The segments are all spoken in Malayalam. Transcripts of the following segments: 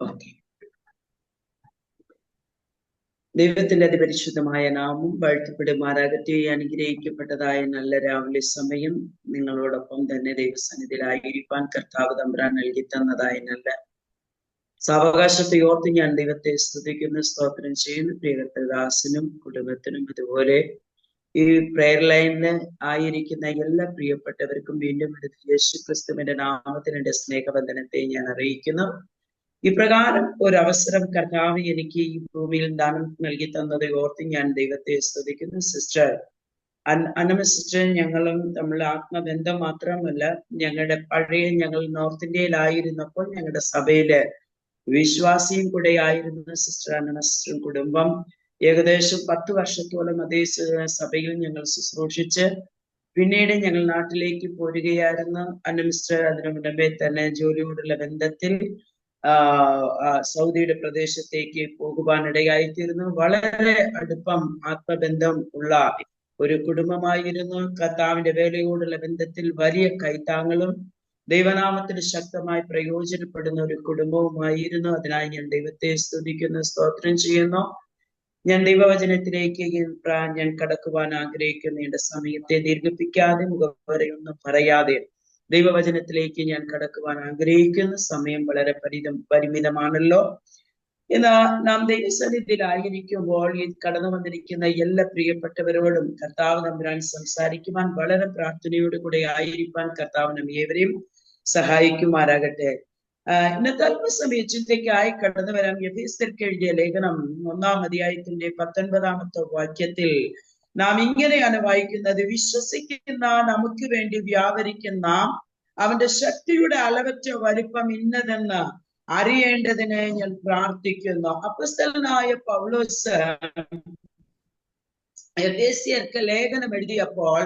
ഓക്കെ. ദൈവത്തിന്റെ അതിപരിശുദ്ധമായ നാമം വാഴ്ത്തപ്പെടുമാറാകട്ടെ. അനുഗ്രഹിക്കപ്പെട്ടതായ നല്ല രാവിലെ സമയം നിങ്ങളോടൊപ്പം തന്നെ ദൈവസന്നിധിയിലായിരിക്കാൻ കർത്താവ് തമ്പുരാൻ നൽകി തന്നതായ നല്ല സാവകാശത്തെ ഓർത്ത് ഞാൻ ദൈവത്തെ സ്തുതിക്കുന്നു, സ്തോത്രം ചെയ്യുന്നു. പ്രിയകർത്തദാസനും കുടുംബത്തിനും അതുപോലെ ഈ പ്രെയർ ലൈനില് ആയിരിക്കുന്ന എല്ലാ പ്രിയപ്പെട്ടവർക്കും വീണ്ടും യേശു ക്രിസ്തുവിന്റെ നാമത്തിൽ എന്റെ സ്നേഹവന്ദനത്തെ ഞാൻ അറിയിക്കുന്നു. ഇപ്രകാരം ഒരവസരം കർത്താവ് എനിക്ക് ഈ ഭൂമിയിൽ ദാനം നൽകി തന്നത് ഓർത്ത് ഞാൻ ദൈവത്തെ സ്തുതിക്കുന്നു. സിസ്റ്റർ അന്നമ സിസ്റ്റർ ഞങ്ങളും തമ്മിൽ ആത്മബന്ധം മാത്രമല്ല, ഞങ്ങൾ നോർത്ത് ഇന്ത്യയിലായിരുന്നപ്പോൾ ഞങ്ങളുടെ സഭയില് വിശ്വാസിയും കൂടെ ആയിരുന്ന സിസ്റ്റർ അന്നമ സിസ്റ്ററും കുടുംബം ഏകദേശം 10 വർഷത്തോളം അതേ സഭയിൽ ഞങ്ങൾ ശുശ്രൂഷിച്ച് പിന്നീട് ഞങ്ങൾ നാട്ടിലേക്ക് പോരുകയായിരുന്നു. അന്നമ സിസ്റ്റർ അതിനു മുൻപേ തന്നെ ജോലിയോടുള്ള ബന്ധത്തിൽ സൗദിയുടെ പ്രദേശത്തേക്ക് പോകുവാനിടയായിത്തീരുന്നു. വളരെ അടുപ്പം ആത്മബന്ധം ഉള്ള ഒരു കുടുംബമായിരുന്നു. കർത്താവിന്റെ വേലയോടുള്ള ബന്ധത്തിൽ വലിയ കൈത്താങ്ങളും ദൈവനാമത്തിന് ശക്തമായി പ്രയോജനപ്പെടുന്ന ഒരു കുടുംബവുമായിരുന്നു. അതിനായി ഞാൻ ദൈവത്തെ സ്തുതിക്കുന്നു, സ്തോത്രം ചെയ്യുന്നു. ഞാൻ ദൈവവചനത്തിലേക്ക് ഞാൻ കടക്കുവാൻ ആഗ്രഹിക്കുന്ന എന്റെ സമയത്തെ ദീർഘിപ്പിക്കാതെ മുഖവരെയൊന്നും പറയാതെ ദൈവവചനത്തിലേക്ക് ഞാൻ കടക്കുവാൻ ആഗ്രഹിക്കുന്ന സമയം വളരെ പരിമിതമാണല്ലോ. എന്നാൽ നാം ദൈവസന്നിധിയിലായിരിക്കുമ്പോൾ ഈ കടന്നു വന്നിരിക്കുന്ന എല്ലാ പ്രിയപ്പെട്ടവരോടും കർത്താവ് തമ്പുരാൻ സംസാരിക്കുവാൻ വളരെ പ്രാർത്ഥനയോടുകൂടെ ആയിരിക്കാൻ കർത്താവ് നാം ഏവരെയും സഹായിക്കുമാറാകട്ടെ. ഇന്നത്തെ അല്പസമയ ചിന്തയ്ക്കായി കടന്നു വരാം. എഫേസ്യർക്ക് എഴുതിയ ലേഖനം 1-ാം അധ്യായത്തിന്റെ 19-ാമത്തെ വാക്യത്തിൽ നാം ഇങ്ങനെയാണ് വായിക്കുന്നത്: വിശ്വസിക്കുന്ന നമുക്ക് വേണ്ടി വ്യാപരിക്കുന്ന അവന്റെ ശക്തിയുടെ അളവറ്റ വലിപ്പം ഇന്നതെന്ന് അറിയേണ്ടതിന് ഞാൻ പ്രാർത്ഥിക്കുന്നു. അപ്പോസ്തലനായ പൗലോസ് എഫേസ്യർക്ക് ലേഖനം എഴുതിയപ്പോൾ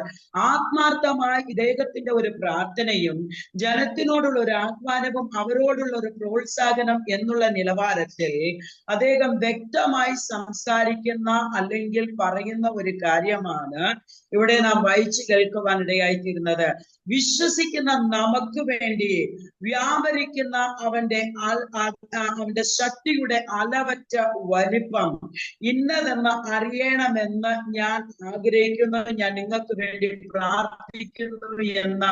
ആത്മാർത്ഥമായി ഇദ്ദേഹത്തിന്റെ ഒരു പ്രാർത്ഥനയും ജനത്തിനോടുള്ള ഒരു ആഹ്വാനവും അവരോടുള്ള ഒരു പ്രോത്സാഹനം എന്നുള്ള നിലവാരത്തിൽ അദ്ദേഹം വ്യക്തമായി സംസാരിക്കുന്ന അല്ലെങ്കിൽ പറയുന്ന ഒരു കാര്യമാണ് ഇവിടെ നാം വായിച്ചു കേൾക്കുവാനിടയായിത്തീരുന്നത്. വിശ്വസിക്കുന്ന നമുക്ക് വേണ്ടി വ്യാപരിക്കുന്ന അവന്റെ ശക്തിയുടെ അളവറ്റ വലിപ്പം ഇന്നതെന്ന് അറിയണമെന്ന് ഞാൻ ആഗ്രഹിക്കുന്നു, ഞാൻ നിങ്ങൾക്ക് വേണ്ടി പ്രാർത്ഥിക്കുന്നു എന്ന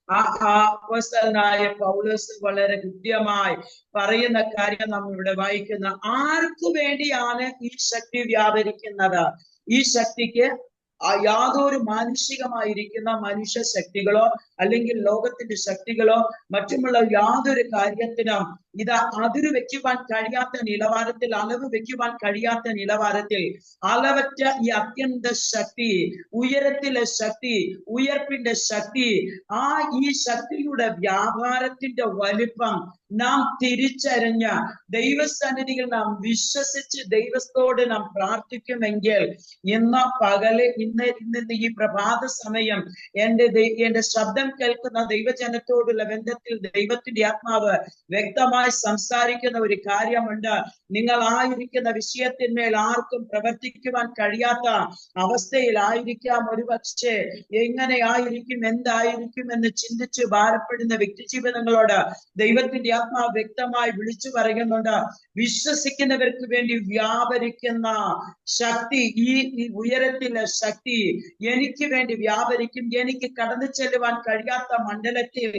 അപ്പോസ്തലനായ പൗലോസ് വളരെ കൃത്യമായി പറയുന്ന കാര്യം നാം ഇവിടെ വായിക്കുന്ന. ആർക്കു വേണ്ടിയാണ് ഈ ശക്തി വ്യാപരിക്കുന്നത്? ഈ ശക്തിക്ക് യാതൊരു മാനുഷികമായിരിക്കുന്ന മനുഷ്യ ശക്തികളോ അല്ലെങ്കിൽ ലോകത്തിന്റെ ശക്തികളോ മറ്റുമുള്ള യാതൊരു കാര്യത്തിനും ഇത് അതിര് വെക്കുവാൻ കഴിയാത്ത നിലവാരത്തിൽ, അളവ് വെക്കുവാൻ കഴിയാത്ത നിലവാരത്തിൽ അളവറ്റ ഈ അത്യന്ത ശക്തി, ഉയരത്തിലെ ശക്തി, ഉയർപ്പിന്റെ ശക്തി, ഈ ശക്തിയുടെ വ്യാപാരത്തിന്റെ വലിപ്പം നാം തിരിച്ചറിഞ്ഞ ദൈവസന്നിധിയിൽ നാം വിശ്വസിച്ച് ദൈവത്തോട് നാം പ്രാർത്ഥിക്കുമെങ്കിൽ ഇന്ന് ഈ പ്രഭാത സമയം എന്റെ ശബ്ദം കേൾക്കുന്ന ദൈവജനത്തോടുള്ള ബന്ധത്തിൽ ദൈവത്തിന്റെ ആത്മാവ് വ്യക്തമായി സംസാരിക്കുന്ന ഒരു കാര്യമുണ്ട്. നിങ്ങൾ ആയിരിക്കുന്ന വിഷയത്തിന്മേൽ ആർക്കും പ്രവർത്തിക്കുവാൻ കഴിയാത്ത അവസ്ഥയിലായിരിക്കാം. ഒരുപക്ഷെ എങ്ങനെ ആയിരിക്കും, എന്തായിരിക്കും എന്ന് ചിന്തിച്ച് ഭാരപ്പെടുന്ന വ്യക്തി ജീവിതങ്ങളോട് ദൈവത്തിന്റെ ആത്മാവ് വ്യക്തമായി വിളിച്ചു പറയുന്നുണ്ട്. വിശ്വസിക്കുന്നവർക്ക് വേണ്ടി വ്യാപരിക്കുന്ന ശക്തി, ഈ ഉയരത്തിലെ ശക്തി എനിക്ക് വേണ്ടി വ്യാപരിക്കും. എനിക്ക് കടന്നു ചെല്ലുവാൻ കഴിയാത്ത മണ്ഡലത്തിൽ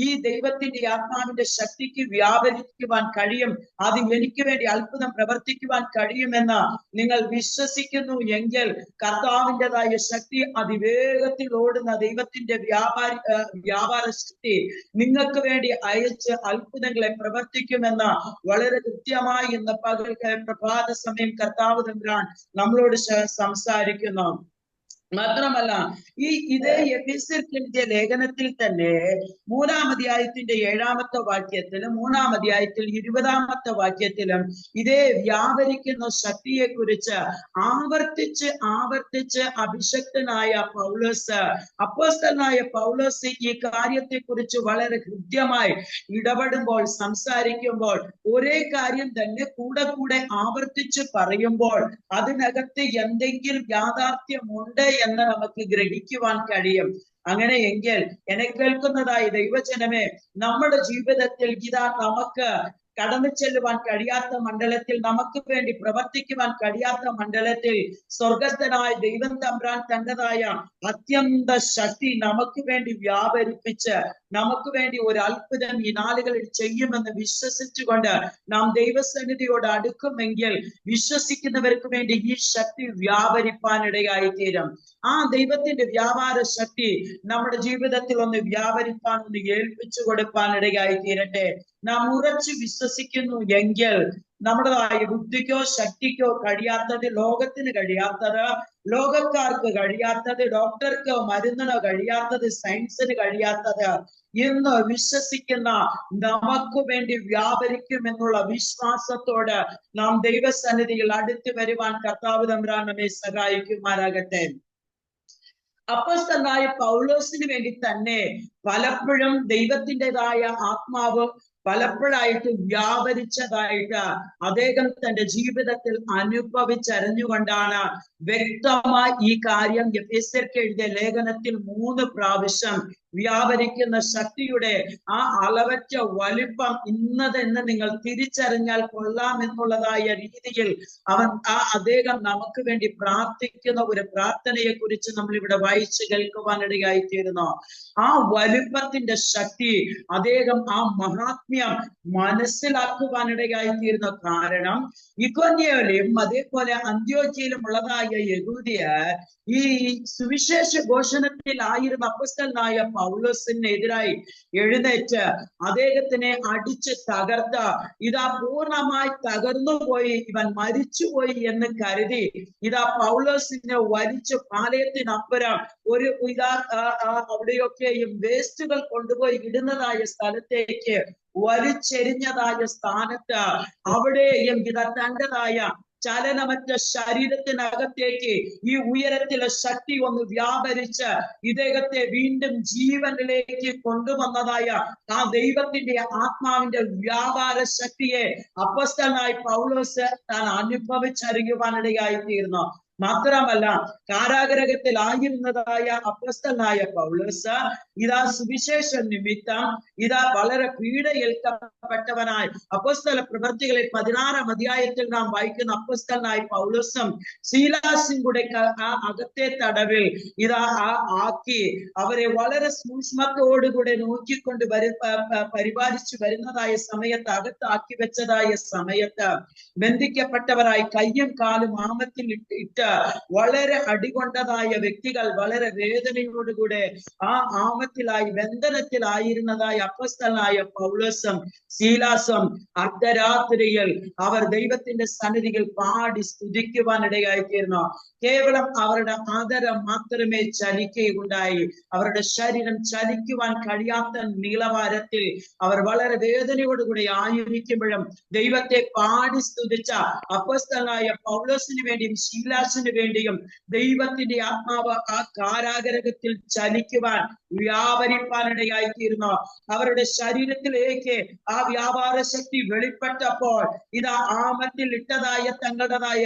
ഈ ദൈവത്തിന്റെ ആത്മാവിന്റെ ശക്തിക്ക് വ്യാപരിക്കുവാൻ കഴിയും. അത് എനിക്ക് വേണ്ടി അത്ഭുതം പ്രവർത്തിക്കുവാൻ കഴിയുമെന്ന് നിങ്ങൾ വിശ്വസിക്കുന്നു എങ്കിൽ കർത്താവിൻ്റെതായ ശക്തി, അതിവേഗത്തിൽ ഓടുന്ന ദൈവത്തിന്റെ വ്യാപാര ശക്തി നിങ്ങൾക്ക് വേണ്ടി അയച്ച് അത്ഭുതങ്ങളെ പ്രവർത്തിക്കുമെന്ന് വളരെ കൃത്യമായി ഇന്ന് പ്രഭാത സമയം കർത്താവ് തമ്പുരാൻ നമ്മളോട് സംസാരിക്കുന്നു. മാത്രമല്ല ഇതേ എഫേസ്യർക്കെഴുതിയ ലേഖനത്തിൽ തന്നെ 3-ാം അധ്യായത്തിന്റെ 7-ാമത്തെ വാക്യത്തിലും 3-ാം അധ്യായത്തിൽ 20-ാമത്തെ വാക്യത്തിലും ഇതേ വ്യാപരിക്കുന്ന ശക്തിയെ കുറിച്ച് ആവർത്തിച്ച് അഭിഷക്തനായ പൗലോസ്, അപ്പോസ്തലനായ പൗലോസ് ഈ കാര്യത്തെ കുറിച്ച് വളരെ ഹൃദ്യമായി ഇടപെടുമ്പോൾ, സംസാരിക്കുമ്പോൾ ഒരേ കാര്യം തന്നെ കൂടെ ആവർത്തിച്ച് പറയുമ്പോൾ അതിനകത്ത് എന്തെങ്കിലും യാഥാർത്ഥ്യമുണ്ട് എന്ന് നമുക്ക് ഗ്രഹിക്കുവാൻ കഴിയും. അങ്ങനെയെങ്കിൽ എന്നെ കേൾക്കുന്നതായി ദൈവജനമേ, നമ്മുടെ ജീവിതത്തിൽ ഇതാ നമുക്ക് കടന്നു ചെല്ലുവാൻ കഴിയാത്ത മണ്ഡലത്തിൽ, നമുക്ക് വേണ്ടി പ്രവർത്തിക്കുവാൻ കഴിയാത്ത മണ്ഡലത്തിൽ സ്വർഗസ്ഥനായ ദൈവം തമ്പുരാൻ തന്റേതായ അത്യന്ത ശക്തി നമുക്ക് വേണ്ടി വ്യാപരിപ്പിച്ച് നമുക്ക് വേണ്ടി ഒരു അത്ഭുതം ഈ നാളുകളിൽ ചെയ്യുമെന്ന് വിശ്വസിച്ചുകൊണ്ട് നാം ദൈവസന്നിധിയോട് അടുക്കുമെങ്കിൽ വിശ്വസിക്കുന്നവർക്ക് വേണ്ടി ഈ ശക്തി വ്യാപരിപ്പാനിടയായി തീരും. ആ ദൈവത്തിന്റെ വ്യാപാര ശക്തി നമ്മുടെ ജീവിതത്തിൽ ഒന്ന് വ്യാപരിപ്പാൻ, ഒന്ന് ഏൽപ്പിച്ചു കൊടുപ്പാനിടയായി തീരട്ടെ. നാം ഉറച്ചു വിശ്വസിക്കുന്നു എങ്കിൽ നമ്മുടേതായ ബുദ്ധിക്കോ ശക്തിക്കോ കഴിയാത്തത്, ലോകത്തിന് കഴിയാത്തത്, ലോകക്കാർക്ക് കഴിയാത്തത്, ഡോക്ടർക്കോ മരുന്നിനോ കഴിയാത്തത്, സയൻസിന് കഴിയാത്തത്, ഇന്ന് വിശ്വസിക്കുന്ന നമുക്ക് വേണ്ടി വ്യാപരിക്കുമെന്നുള്ള വിശ്വാസത്തോട് നാം ദൈവസന്നിധിയിൽ അടുത്ത് വരുവാൻ കർത്താവ് തമ്പുരാൻ നമ്മെ സഹായിക്കുമാറാകട്ടെ. അപ്പോസ്തലനായ പൗലോസിന് വേണ്ടി തന്നെ പലപ്പോഴും ദൈവത്തിൻ്റെതായ ആത്മാവ് പലപ്പോഴായിട്ട് വ്യാപരിച്ചതായിട്ട് അദ്ദേഹം തന്റെ ജീവിതത്തിൽ അനുഭവിച്ചറിഞ്ഞുകൊണ്ടാണ് വ്യക്തമായി ഈ കാര്യം എഫേസ്യർക്ക് എഴുതിയ ലേഖനത്തിൽ 3 പ്രാവശ്യം വ്യാപരിക്കുന്ന ശക്തിയുടെ ആ അളവറ്റ വലിപ്പം ഇന്നതെന്ന് നിങ്ങൾ തിരിച്ചറിഞ്ഞാൽ കൊള്ളാം എന്നുള്ളതായ രീതിയിൽ അദ്ദേഹം നമുക്ക് വേണ്ടി പ്രാർത്ഥിക്കുന്ന ഒരു പ്രാർത്ഥനയെ കുറിച്ച് നമ്മൾ ഇവിടെ വായിച്ചു കേൾക്കുവാനിടയായി തീരുന്നു. ആ വലിപ്പത്തിന്റെ ശക്തി അദ്ദേഹം ആ മഹാത്മ്യം മനസ്സിലാക്കുവാനിടയായി തീരുന്ന കാരണം ഇക്കോന്യയിലും അതേപോലെ അന്ത്യോക്യയിലും ഉള്ളതായ യഹൂദിയർ ഈ സുവിശേഷ ഘോഷണത്തിലായിരുന്ന അപ്പോസ്തലനായ പൗലോസിനെതിരായി എഴുന്നേറ്റ് അദ്ദേഹത്തിനെ അടിച്ച് തകർത്ത, ഇതാ പൂർണ്ണമായി തകർന്നുപോയി, ഇവൻ മരിച്ചുപോയി എന്ന് കരുതി ഇതാ പൗലോസിനെ വലിച്ചു പാളയത്തിനപ്പുറം ഒരു അവിടെയൊക്കെയും വേസ്റ്റുകൾ കൊണ്ടുപോയി ഇടുന്നതായ സ്ഥലത്തേക്ക് വലിച്ചെരിഞ്ഞതായ സ്ഥാനത്ത് അവിടെയും ഇതാ തന്റേതായ ചലനമറ്റ ശരീരത്തിനകത്തേക്ക് ഈ ഉയരത്തിലെ ശക്തി ഒന്ന് വ്യാപരിച്ച് ഇദ്ദേഹത്തെ വീണ്ടും ജീവനിലേക്ക് കൊണ്ടുവന്നതായ ആ ദൈവത്തിന്റെ ആത്മാവിന്റെ വ്യാപാര ശക്തിയെ അപ്പോസ്തലനായ പൗലോസ് താൻ അനുഭവിച്ചറിയുവാനിടയായി തീർന്നു. മാത്രമല്ല, കാരാഗ്രഹത്തിലായിരുന്നതായ അപ്പോസ്തലനായ പൗലോസ് ഇതാ സുവിശേഷ നിമിത്തം ഇതാ വളരെ പീഡയേൽക്കപ്പെട്ടവനായി അപ്പോസ്തല പ്രവൃത്തികളിൽ 16-ാം അധ്യായത്തിൽ നാം വായിക്കുന്ന അപ്പോസ്തലനായ പൗലോസും ശീലാസും കൂടെ ആ അകത്തെ തടവിൽ ഇതാ ആക്കി അവരെ വളരെ സൂക്ഷ്മത്തോടുകൂടെ നോക്കിക്കൊണ്ട് പരിപാലിച്ചു വരുന്നതായ സമയത്ത്, അകത്താക്കി വെച്ചതായ സമയത്ത് ബന്ധിക്കപ്പെട്ടവരായി കയ്യും കാലും ആമത്തിൽ ഇട്ട് വളരെ അടികൊണ്ടതായ വ്യക്തികൾ വളരെ വേദനയോടുകൂടെ ആ ആമത്തിലായി ബന്ധനത്തിലായിരുന്നതായ അപ്പോസ്തലനായ പൗലോസും ശീലാസും അർദ്ധരാത്രിയിൽ അവർ ദൈവത്തിന്റെ സന്നിധിയിൽ പാടി സ്തുതിക്കുവാനിടയായി തീർന്നു. കേവലം അവരുടെ ആദരം മാത്രമേ ചലിക്കുകയുണ്ടായി. അവരുടെ ശരീരം ചലിക്കുവാൻ കഴിയാത്ത നീളവാരത്തിൽ അവർ വളരെ വേദനയോടുകൂടി ആയിരിക്കുമ്പോഴും ദൈവത്തെ പാടി സ്തുതിച്ച അപ്പോസ്തലനായ പൗലോസിന് വേണ്ടിയും ശീലാസിന് വേണ്ടിയും ദൈവത്തിന്റെ ആത്മാവ് ആ കാരാഗ്രഹത്തിൽ ചലിക്കുവാൻ വ്യാപരിപ്പാനിടയായി തീർന്നു. അവരുടെ ശരീരത്തിലേക്ക് ആ വ്യാപാര ശക്തി വെളിപ്പെട്ടപ്പോൾ ഇതാ ആമത്തിൽ ഇട്ടതായ തങ്ങളുടേതായ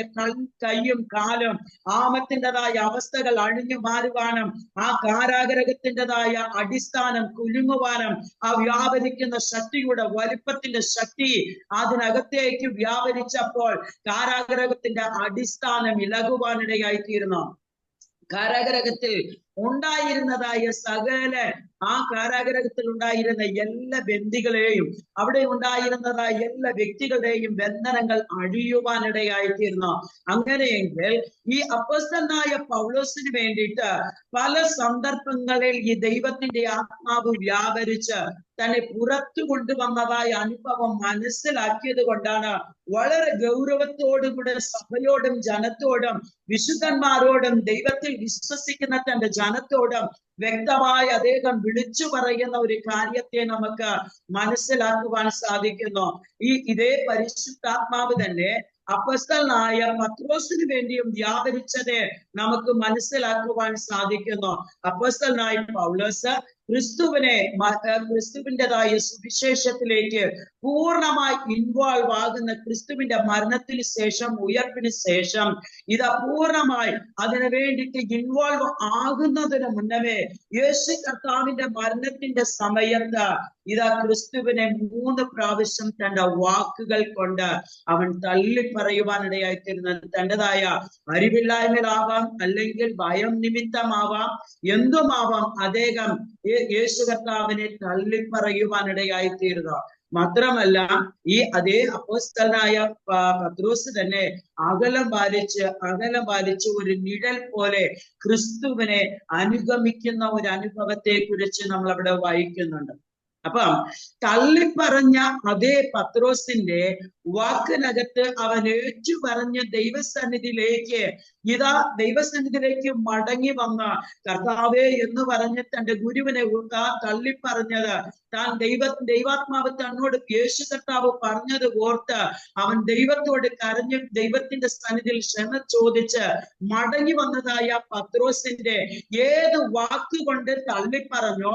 കൈയും കാലും ആമത്തിൻ്റെതായ അവസ്ഥകൾ അഴിഞ്ഞു മാറുവാനും ആ കാരാഗ്രഹത്തിൻ്റെതായ അടിസ്ഥാനം കുലുങ്ങുവാനും ആ വ്യാപരിക്കുന്ന ശക്തിയുടെ വലിപ്പത്തിന്റെ ശക്തി അതിനകത്തേക്ക് വ്യാപരിച്ചപ്പോൾ കാരാഗ്രഹത്തിന്റെ അടിസ്ഥാനം ഇളകുവാനിടയായി തീർന്നു. കാരാഗ്രഹത്തിൽ ഉണ്ടായിരുന്നതായ സകല ആ കാരാഗ്രഹത്തിൽ ഉണ്ടായിരുന്ന എല്ലാ ബന്ദികളെയും അവിടെ ഉണ്ടായിരുന്നതായ എല്ലാ വ്യക്തികളുടെയും ബന്ധനങ്ങൾ അഴിയുവാനിടയായി തീർന്നു. അങ്ങനെയെങ്കിൽ ഈ അപ്പോസ്തലനായ പൗലോസിന് വേണ്ടിയിട്ട് പല സന്ദർഭങ്ങളിൽ ഈ ദൈവത്തിന്റെ ആത്മാവ് വ്യാപരിച്ച് തന്നെ പുറത്തു കൊണ്ടുവന്നതായ അനുഭവം മനസ്സിലാക്കിയത് കൊണ്ടാണ് വളരെ ഗൗരവത്തോടുകൂടെ സഭയോടും ജനത്തോടും വിശുദ്ധന്മാരോടും ദൈവത്തിൽ വിശ്വസിക്കുന്ന തന്റെ ജനത്തോടും വ്യക്തമായി അദ്ദേഹം വിളിച്ചു പറയുന്ന ഒരു കാര്യത്തെ നമുക്ക് മനസ്സിലാക്കുവാൻ സാധിക്കുന്നു. ഇതേ പരിശുദ്ധാത്മാവ് തന്നെ അപ്പോസ്തലനായ പത്രോസിന് വേണ്ടിയും വ്യാപരിച്ചത് നമുക്ക് മനസ്സിലാക്കുവാൻ സാധിക്കുന്നു. അപ്പോസ്തലനായ പൗലോസ് ക്രിസ്തുവിൻ്റെതായ സുവിശേഷത്തിലേക്ക് പൂർണ്ണമായി ഇൻവോൾവ് ആകുന്ന, ക്രിസ്തുവിന്റെ മരണത്തിന് ശേഷം ഉയർപ്പിന് ശേഷം ഇത് പൂർണ്ണമായി അതിനു വേണ്ടിയിട്ട് ഇൻവോൾവ് ആകുന്നതിന് മുന്നമേ യേശു കർത്താവിന്റെ മരണത്തിന്റെ സമയത്ത് ഇതാ ക്രിസ്തുവിനെ 3 പ്രാവശ്യം തന്റെ വാക്കുകൾ കൊണ്ട് അവൻ തള്ളിപ്പറയുവാനിടയായിത്തീരുന്ന തൻ്റെതായ അറിവില്ലായ്മയാവാം, അല്ലെങ്കിൽ ഭയം നിമിത്തമാവാം, എന്തുമാവാം അദ്ദേഹം യേശു കർത്താവിനെ തള്ളിപ്പറയുവാനിടയായിത്തീരുക. മാത്രമല്ല ഈ അതേ അപ്പോസ്തലനായ പത്രോസ് തന്നെ അകലം പാലിച്ച് ഒരു നിഴൽ പോലെ ക്രിസ്തുവിനെ അനുഗമിക്കുന്ന ഒരു അനുഭവത്തെ കുറിച്ച് നമ്മൾ അവിടെ വായിക്കുന്നുണ്ട്. അപ്പം തള്ളിപ്പറഞ്ഞ അതേ പത്രോസിന്റെ വാക്കിനകത്ത് അവൻ ഏറ്റു പറഞ്ഞ് ദൈവസന്നിധിയിലേക്ക് മടങ്ങി വന്ന കർത്താവേ എന്ന് പറഞ്ഞ് തന്റെ ഗുരുവിനെ തള്ളിപ്പറഞ്ഞത് താൻ ദൈവാത്മാവ് തന്നോട് യേശു കർത്താവ് പറഞ്ഞത് ഓർത്ത് അവൻ ദൈവത്തോട് കരഞ്ഞ് ദൈവത്തിന്റെ സന്നിധിയിൽ ക്ഷമ ചോദിച്ച് മടങ്ങി വന്നതായ പത്രോസിന്റെ ഏത് വാക്കുകൊണ്ട് തള്ളിപ്പറഞ്ഞോ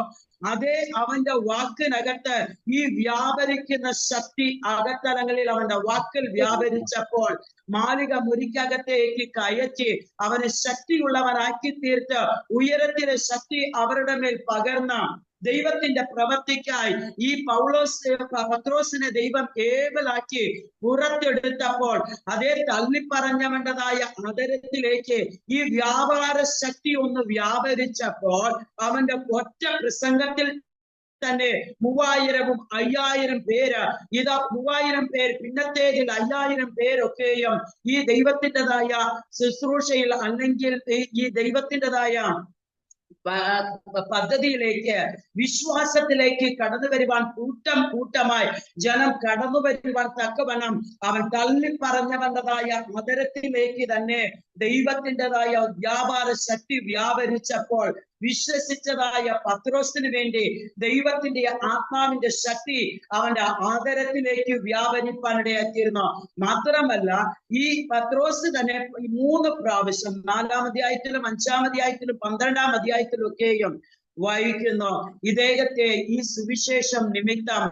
അതേ അവന്റെ വാക്കിനകത്ത് ഈ വ്യാപരിക്കുന്ന ശക്തി അകത്തലങ്ങളിൽ അവന്റെ വാക്കിൽ വ്യാപരിച്ചപ്പോൾ മാളിക മുറിക്കകത്തേക്ക് കയറ്റി അവനെ ശക്തിയുള്ളവനാക്കി തീർത്ത് ഉയരത്തിലെ ശക്തി അവരുടെ മേൽ പകർന്ന ദൈവത്തിന്റെ പ്രവൃത്തിക്കായി ഈ പത്രോസിനെ ദൈവം ഏബലാക്കി പുറത്തെടുത്തപ്പോൾ അതേ തള്ളിപ്പറഞ്ഞവൻ്റെതായ അതരത്തിലേക്ക് ഈ വ്യാപാര ശക്തി ഒന്ന് വ്യാപരിച്ചപ്പോൾ അവന്റെ ഒറ്റ പ്രസംഗത്തിൽ തന്നെ 3000-ഉം 5000 പേര്, ഇതാ 3000 പേർ, പിന്നത്തേതിൽ 5000 പേരൊക്കെയും ഈ ദൈവത്തിൻ്റെതായ ശുശ്രൂഷയിൽ അല്ലെങ്കിൽ ഈ ദൈവത്തിൻ്റെതായ പദ്ധതിയിലേക്ക് വിശ്വാസത്തിലേക്ക് കടന്നു വരുവാൻ കൂട്ടമായി ജനം കടന്നു വരുവാൻ തക്കവണ്ണം അവൻ തള്ളിപ്പറഞ്ഞവൻ്റെതായ മദരത്തിലേക്ക് തന്നെ ദൈവത്തിൻ്റെതായ വ്യാപാര ശക്തി വ്യാപരിച്ചപ്പോൾ വിശ്വസിച്ചതായ പത്രോസിന് വേണ്ടി ദൈവത്തിന്റെ ആത്മാവിന്റെ ശക്തി അവന്റെ ആദരത്തിലേക്ക് വ്യാപരിപ്പാനിടയാക്കിയിരുന്നു. മാത്രമല്ല ഈ പത്രോസ് തന്നെ 3 പ്രാവശ്യം 4-ാം അധ്യായത്തിലും 5-ാം അധ്യായത്തിലും 12-ാം അധ്യായത്തിലും ഒക്കെയും വായിക്കുന്നു ഇദ്ദേഹത്തെ ഈ സുവിശേഷം നിമിത്തം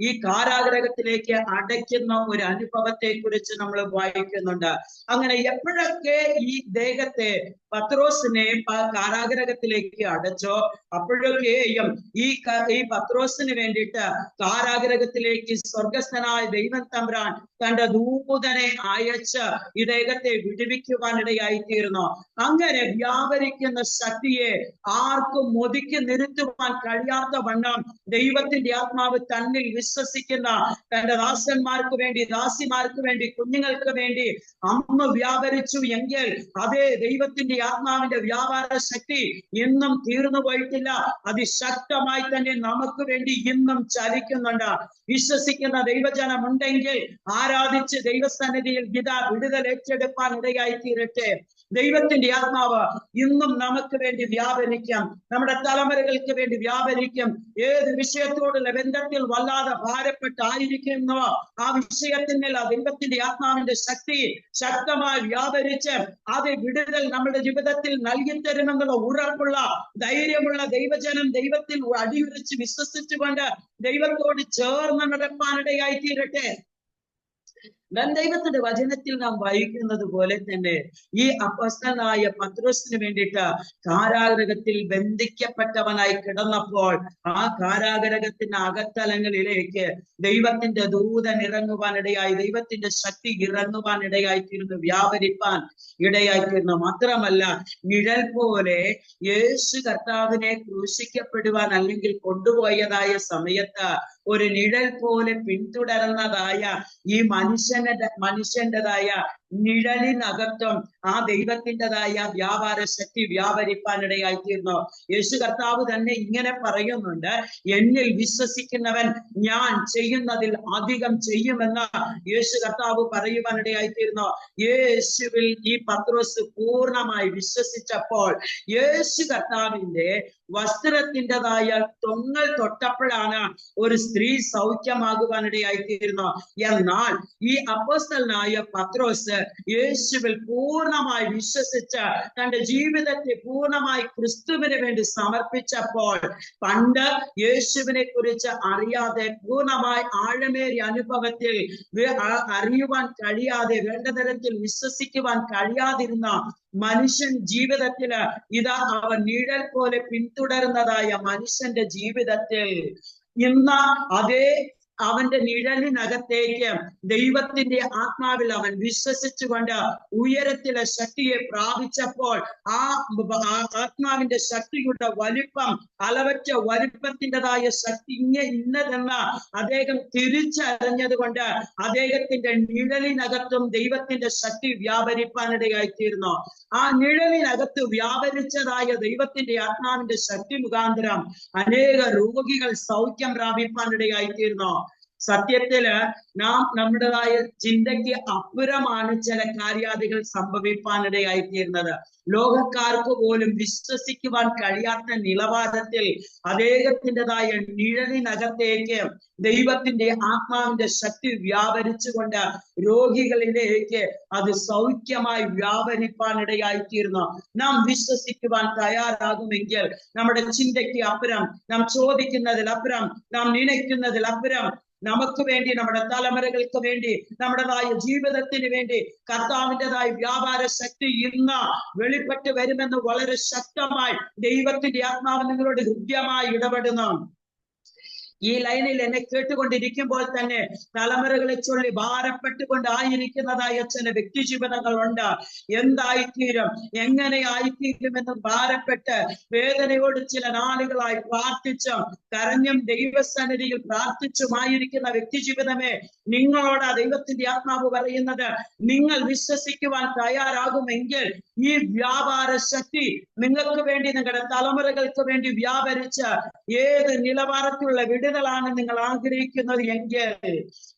ഈ കാരാഗ്രഹത്തിലേക്ക് അടയ്ക്കുന്ന ഒരു അനുഭവത്തെ കുറിച്ച് നമ്മൾ വായിക്കുന്നുണ്ട്. അങ്ങനെ എപ്പോഴൊക്കെ ഈ ഇദ്ദേഹത്തെ പത്രോസിനെ കാരാഗ്രഹത്തിലേക്ക് അടച്ചോ അപ്പോഴൊക്കെയും ഈ പത്രോസിന് വേണ്ടിയിട്ട് കാരാഗ്രഹത്തിലേക്ക് സ്വർഗസ്ഥനായ ദൈവം തമ്പുരാൻ തന്റെ ദൂതനെ അയച്ച് ഇദ്ദേഹത്തെ വിടുവിക്കുവാനിടയായിത്തീർന്നു. അങ്ങനെ വ്യാപരിക്കുന്ന ശക്തിയെ ആർക്കും ഒതുക്കി നിർത്തുവാൻ കഴിയാത്ത വണ്ണം ദൈവത്തിന്റെ ആത്മാവ് തന്നിൽ വിശ്വസിക്കുന്ന തന്റെ ദാസന്മാർക്ക് വേണ്ടി, ദാസിമാർക്ക് വേണ്ടി, കുഞ്ഞുങ്ങൾക്ക് വേണ്ടി അന്ന് വ്യാപരിച്ചു എങ്കിൽ അതേ ദൈവത്തിന്റെ ആത്മാവിന്റെ വ്യാപാര ശക്തി ഇന്നും തീർന്നു പോയിട്ടില്ല. അതിശക്തമായി തന്നെ നമുക്ക് വേണ്ടി ഇന്നും ചലിക്കുന്നുണ്ട്. വിശ്വസിക്കുന്ന ദൈവജനം ഉണ്ടെങ്കിൽ ആരാധിച്ച് ദൈവസന്നിധിയിൽ വിടുതൽ ഏറ്റെടുപ്പാൻ ഇടയായി തീരട്ടെ. ദൈവത്തിന്റെ ആത്മാവ് ഇന്നും നമുക്ക് വേണ്ടി വ്യാപരിക്കും, നമ്മുടെ തലമുറകൾക്ക് വേണ്ടി വ്യാപരിക്കും. ഏത് വിഷയത്തോടുള്ള ബന്ധത്തിൽ വല്ലാതെ ഭാരപ്പെട്ടായിരിക്കുന്നോ ആ വിഷയത്തിന്മേൽ ആ ദൈവത്തിന്റെ ആത്മാവിന്റെ ശക്തി ശക്തമായി വ്യാപരിച്ച് അത് വിടുതൽ നമ്മുടെ ജീവിതത്തിൽ നൽകി തരുമെന്നുള്ള ഉറപ്പുള്ള ധൈര്യമുള്ള ദൈവജനം ദൈവത്തിൽ അടിയുറച്ച് വിശ്വസിച്ചുകൊണ്ട് ദൈവത്തോട് ചേർന്ന് നടപ്പാനിടയായി തീരട്ടെ. ദൈവത്തിന്റെ വചനത്തിൽ നാം വായിക്കുന്നത് പോലെ തന്നെ ഈ അപ്പോസ്തലനായ പത്രോസിന് വേണ്ടിയിട്ട് കാരാഗ്രഹത്തിൽ ബന്ധിക്കപ്പെട്ടവനായി കിടന്നപ്പോൾ ആ കാരാഗ്രഹത്തിന്റെ അകത്തലങ്ങളിലേക്ക് ദൈവത്തിന്റെ ദൂതൻ ഇറങ്ങുവാനിടയായി, ദൈവത്തിന്റെ ശക്തി ഇറങ്ങുവാനിടയായിത്തീരുന്നു, വ്യാപരിപ്പാൻ ഇടയായിത്തീരുന്നു. മാത്രമല്ല നിഴൽ പോലെ യേശു കർത്താവിനെ ക്രൂശിക്കപ്പെടുവാൻ അല്ലെങ്കിൽ കൊണ്ടുപോയതായ സമയത്ത് ഒരു നിഴൽ പോലെ പിന്തുടർന്നതായ ഈ മനുഷ്യന്റെതായ നിഴലിനകത്തും ആ ദൈവത്തിൻ്റെതായ വ്യാപാര ശക്തി വ്യാപരിപ്പാനിടയായിത്തീർന്നു. യേശു കർത്താവ് തന്നെ ഇങ്ങനെ പറയുന്നുണ്ട്, എന്നിൽ വിശ്വസിക്കുന്നവൻ ഞാൻ ചെയ്യുന്നതിൽ അധികം ചെയ്യുമെന്ന് യേശു കർത്താവ് പറയുവാനിടയായിത്തീർന്നു. യേശുവിൽ ഈ പത്രോസ് പൂർണ്ണമായി വിശ്വസിച്ചപ്പോൾ യേശു കർത്താവിന്റെ വസ്ത്രത്തിൻ്റെതായ തൊങ്ങൽ തൊട്ടപ്പോഴാണ് ഒരു സ്ത്രീ സൗഖ്യമാകുവാനിടയായിത്തീരുന്നു. എന്നാൽ ഈ അപ്പോസ്തലനായ പത്രോസ് യേശുവിൽ പൂർണ്ണമായി വിശ്വസിച്ച് തന്റെ ജീവിതത്തെ പൂർണ്ണമായി ക്രിസ്തുവിന് വേണ്ടി സമർപ്പിച്ചപ്പോൾ പണ്ട് യേശുവിനെ കുറിച്ച് അറിയാതെ പൂർണ്ണമായി ആഴമേറിയ അനുഭവത്തിൽ അറിയുവാൻ കഴിയാതെ വേണ്ട തരത്തിൽ വിശ്വസിക്കുവാൻ കഴിയാതിരുന്ന മനുഷ്യൻ ജീവിതത്തില് ഇതാ അവൻ നിഴൽ പോലെ പിന്തുടരുന്നതായ മനുഷ്യന്റെ ജീവിതത്തിൽ ഇന്ന് അതേ അവന്റെ നിഴലിനകത്തേക്ക് ദൈവത്തിന്റെ ആത്മാവിൽ അവൻ വിശ്വസിച്ചുകൊണ്ട് ഉയരത്തിലെ ശക്തിയെ പ്രാപിച്ചപ്പോൾ ആ ആത്മാവിന്റെ ശക്തിയുടെ വലിപ്പം അളവറ്റ വലിപ്പത്തിൻ്റെതായ ശക്തി ഇന്നതെന്ന് അദ്ദേഹം തിരിച്ചറിഞ്ഞത് കൊണ്ട് അദ്ദേഹത്തിന്റെ നിഴലിനകത്തും ദൈവത്തിന്റെ ശക്തി വ്യാപരിപ്പാനിടയായി തീർന്നു. ആ നിഴലിനകത്ത് വ്യാപരിച്ചതായ ദൈവത്തിന്റെ ആത്മാവിന്റെ ശക്തി മുഖാന്തരം അനേക രോഗികൾ സൗഖ്യം പ്രാപിപ്പാനിടയായി തീർന്നു. സത്യത്തില് നാം നമ്മുടേതായ ചിന്തയ്ക്ക് അപ്പുറമാണ് ചില കാര്യാദികൾ സംഭവിപ്പാനിടയായി തീർന്നത്. ലോകക്കാർക്ക് പോലും വിശ്വസിക്കുവാൻ കഴിയാത്ത നിലവാരത്തിൽ അദ്ദേഹത്തിൻ്റെതായ നിഴലിനകത്തേക്ക് ദൈവത്തിന്റെ ആത്മാവിന്റെ ശക്തി വ്യാപരിച്ചുകൊണ്ട് രോഗികളിലേക്ക് അത് സൗഖ്യമായി വ്യാപരിപ്പാനിടയായി തീർന്നു. നാം വിശ്വസിക്കുവാൻ തയ്യാറാകുമെങ്കിൽ നമ്മുടെ ചിന്തയ്ക്ക് അപ്പുറം, നാം ചോദിക്കുന്നതിലപ്പുറം, നാം നനയ്ക്കുന്നതിലപ്പുറം നമുക്ക് വേണ്ടി, നമ്മുടെ തലമുറകൾക്ക് വേണ്ടി, നമ്മുടേതായ ജീവിതത്തിന് വേണ്ടി കർത്താവിൻ്റെതായ വ്യാപാര ശക്തി ഇന്ന് വെളിപ്പെട്ട് വരുമെന്ന് വളരെ ശക്തമായി ദൈവത്തിന്റെ ആത്മാവ് നിങ്ങളോട് ഹൃദ്യമായി ഇടപെടുന്നു. ഈ ലൈനിൽ എന്നെ കേട്ടുകൊണ്ടിരിക്കുമ്പോൾ തന്നെ തലമുറകളെ ചൊല്ലി ഭാരപ്പെട്ടുകൊണ്ടായിരിക്കുന്നതായ ചില വ്യക്തി ജീവിതങ്ങളുണ്ട്. എന്തായിത്തീരും, എങ്ങനെ ആയിത്തീരുമെന്ന് ഭാരപ്പെട്ട് വേദനയോട് ചില നാളുകളായി പ്രാർത്ഥിച്ചും കരഞ്ഞും ദൈവസന്നിധിയിൽ പ്രാർത്ഥിച്ചുമായിരിക്കുന്ന വ്യക്തി ജീവിതമേ, നിങ്ങളോട് ദൈവത്തിന്റെ ആത്മാവ് പറയുന്നത്, നിങ്ങൾ വിശ്വസിക്കുവാൻ തയ്യാറാകുമെങ്കിൽ ഈ വ്യാപാര ശക്തി നിങ്ങൾക്ക് വേണ്ടി, നിങ്ങളുടെ തലമുറകൾക്ക് വേണ്ടി വ്യാപരിച്ച് ഏത് നിലവാരത്തിലുള്ള വിടുതലാണ് നിങ്ങൾ ആഗ്രഹിക്കുന്നത് എങ്കിൽ,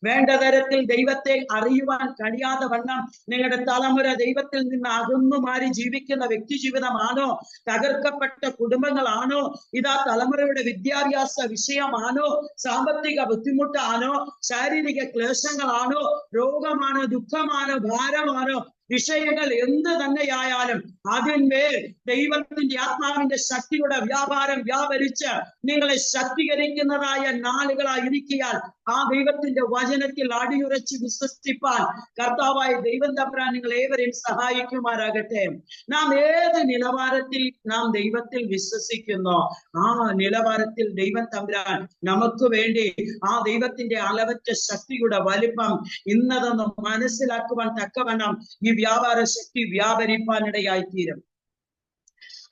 വേണ്ട തരത്തിൽ ദൈവത്തെ അറിയുവാൻ കഴിയാതെ വണ്ണം നിങ്ങളുടെ തലമുറ ദൈവത്തിൽ നിന്ന് അകന്നു മാറി ജീവിക്കുന്ന വ്യക്തി ജീവിതമാണോ, തകർക്കപ്പെട്ട കുടുംബങ്ങളാണോ, ഇതാ തലമുറയുടെ വിദ്യാഭ്യാസ വിഷയമാണോ, സാമ്പത്തിക ബുദ്ധിമുട്ടാണോ, ശാരീരിക ക്ലേശങ്ങളാണോ, രോഗമാണോ, ദുഃഖമാണോ, ഭാരമാണോ, വിഷയങ്ങൾ എന്ത് തന്നെയായാലും അതിന്മേൽ ദൈവത്തിന്റെ ആത്മാവിന്റെ ശക്തിയുടെ വ്യാപാരം വ്യാപരിച്ച് നിങ്ങളെ ശക്തീകരിക്കുന്നതായ നാളുകളായിരിക്കാൻ ആ ദൈവത്തിന്റെ വചനത്തിൽ അടിയുറച്ച് വിശ്വസിപ്പാൻ കർത്താവായ ദൈവം തമ്പുരാൻ നിങ്ങൾ ഏവരെയും സഹായിക്കുമാറാകട്ടെ. നാം ഏത് നിലവാരത്തിൽ നാം ദൈവത്തിൽ വിശ്വസിക്കുന്നോ ആ നിലവാരത്തിൽ ദൈവം തമ്പുരാൻ നമുക്ക് വേണ്ടി ആ ദൈവത്തിന്റെ അളവറ്റ ശക്തിയുടെ വലിപ്പം ഇന്നതെന്ന് മനസ്സിലാക്കുവാൻ തക്കവണ്ണം ഈ വ്യാപാര ശക്തി വ്യാപരിപ്പാനിടയായി തീരും.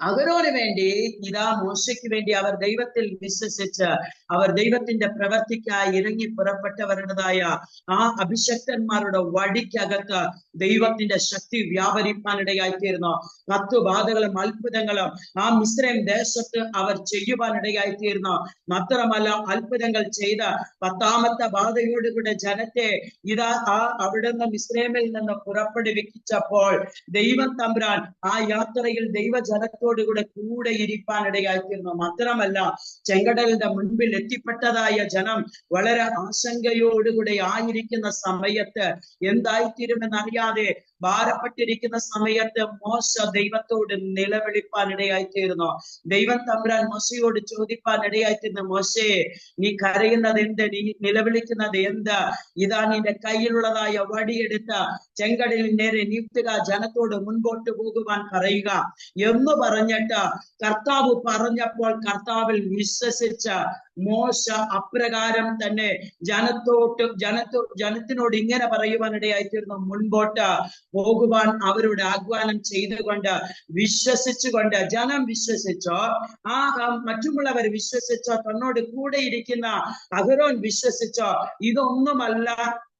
അഹരോന് വേണ്ടി, ഇതാ മോശയ്ക്ക് വേണ്ടി അവർ ദൈവത്തിൽ വിശ്വസിച്ച് അവർ ദൈവത്തിന്റെ പ്രവർത്തിക്കായി ഇറങ്ങി പുറപ്പെട്ടവരുടേതായ ആ അഭിഷക്തന്മാരുടെ വടിക്കകത്ത് ദൈവത്തിന്റെ ശക്തി വ്യാപരിപ്പാനിടയായി തീർന്നു. 10 ബാധകളും അത്ഭുതങ്ങളും ആ മിസ്രൈം ദേശത്ത് അവർ ചെയ്യുവാനിടയായി തീർന്നു. മാത്രമല്ല, അത്ഭുതങ്ങൾ ചെയ്ത് 10ാമത്തെ ബാധയോടുകൂടെ ജനത്തെ ഇതാ അവിടുന്ന് മിസ്രൈമിൽ നിന്ന് പുറപ്പെടുവിച്ചപ്പോൾ ദൈവം തമ്പുരാൻ ആ യാത്രയിൽ ദൈവജനത്തോടുകൂടെ കൂടെ ഇരിപ്പാനിടയായി തീർന്നു. മാത്രമല്ല, ചെങ്കടലിന്റെ മുൻപിൽ എത്തിപ്പെട്ടതായ ജനം വളരെ ആശങ്കയോടുകൂടെ ആയിരിക്കുന്ന സമയത്ത് എന്തായിത്തീരുമെന്നറിയാതെ ഭാരപ്പെട്ടിരിക്കുന്ന സമയത്ത് മോശ ദൈവത്തോട് നിലവിളിപ്പാനിടയായി തീർന്നു. ദൈവം തമ്പുരാൻ മോശയോട് ചോദിപ്പാനിടയായി തീർന്നു, മോശയെ, നീ കരയുന്നത് എന്ത്, നീ നിലവിളിക്കുന്നത് എന്ത്? ഇതാ നിന്റെ കയ്യിലുള്ളതായ വടിയെടുത്ത് ചെങ്കടലിൽ നേരെ നീട്ടുക, ജനത്തോട് മുൻപോട്ട് പോകുവാൻ പറയുക എന്ന് പറഞ്ഞിട്ട് കർത്താവ് പറഞ്ഞപ്പോൾ കർത്താവിൽ വിശ്വസിച്ച മോശ അപ്രകാരം തന്നെ ജനത്തിനോട് ഇങ്ങനെ പറയുവാനിടയായിത്തീർന്നു, മുൻപോട്ട് പോകുവാൻ അവരോട് ആഹ്വാനം ചെയ്തുകൊണ്ട് വിശ്വസിച്ചുകൊണ്ട് ജനം വിശ്വസിച്ചോ, മറ്റുള്ളവർ വിശ്വസിച്ചോ, തന്നോട് കൂടെ ഇരിക്കുന്ന അഹരോൻ വിശ്വസിച്ചോ, ഇതൊന്നുമല്ല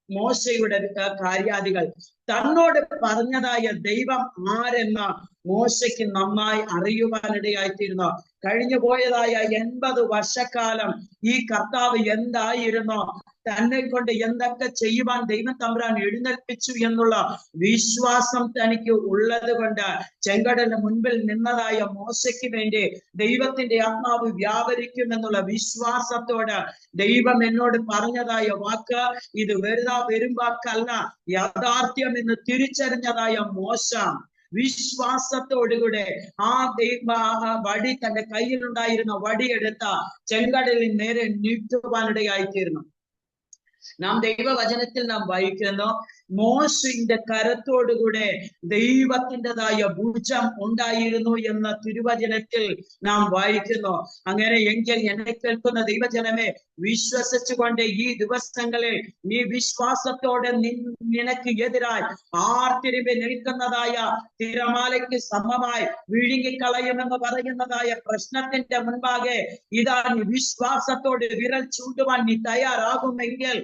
മോശയുടെ കാര്യാദികൾ. തന്നോട് പറഞ്ഞതായ ദൈവം ആരെന്ന് മോശയ്ക്ക് നന്നായി അറിയുവാനിടയായിത്തീരുന്നു. കഴിഞ്ഞു പോയതായ 80 വർഷക്കാലം ഈ കർത്താവ് എന്തായിരുന്നു, തന്നെ കൊണ്ട് എന്തൊക്കെ ചെയ്യുവാൻ ദൈവം തമ്പുരാൻ എഴുന്നേൽപ്പിച്ചു എന്നുള്ള വിശ്വാസം തനിക്ക് ഉള്ളത് കൊണ്ട് ചെങ്കടലിന് മുൻപിൽ നിന്നതായ മോശയ്ക്ക് വേണ്ടി ദൈവത്തിന്റെ ആത്മാവ് വ്യാപരിക്കുമെന്നുള്ള വിശ്വാസത്തോട് ദൈവം എന്നോട് പറഞ്ഞതായ വാക്ക് ഇത് വെറും വാക്കല്ല, യാഥാർത്ഥ്യം എന്ന് തിരിച്ചറിഞ്ഞതായ മോശ വിശ്വാസത്തോടുകൂടെ ആ വടി, തന്റെ കയ്യിലുണ്ടായിരുന്ന വടിയെടുത്ത ചെങ്കടലിൽ നേരെ നീട്ടുവാനിടയായിത്തീർന്നു. നാം ദൈവവചനത്തിൽ നാം വായിക്കുന്നു, മോശയുടെ കരത്തോടുകൂടെ ദൈവത്തിൻ്റെതായ ഭുജം ഉണ്ടായിരുന്നു എന്ന തിരുവചനത്തിൽ നാം വായിക്കുന്നു. അങ്ങനെ എങ്കിൽ എന്നെ കേൾക്കുന്ന ദൈവജനമേ, വിശ്വസിച്ചുകൊണ്ട് ഈ ദിവസങ്ങളിൽ നീ വിശ്വാസത്തോടെ നിനക്ക് എതിരായി ആർത്തിരിമ്പി നിൽക്കുന്നതായ തിരമാലയ്ക്ക് സമമായി വിഴുങ്ങിക്കളയുമെന്ന് പറയുന്നതായ പ്രശ്നത്തിന്റെ മുൻപാകെ ഇതാ നീ വിശ്വാസത്തോട് വിരൽ ചൂണ്ടുവാൻ നീ തയ്യാറാകുമെങ്കിൽ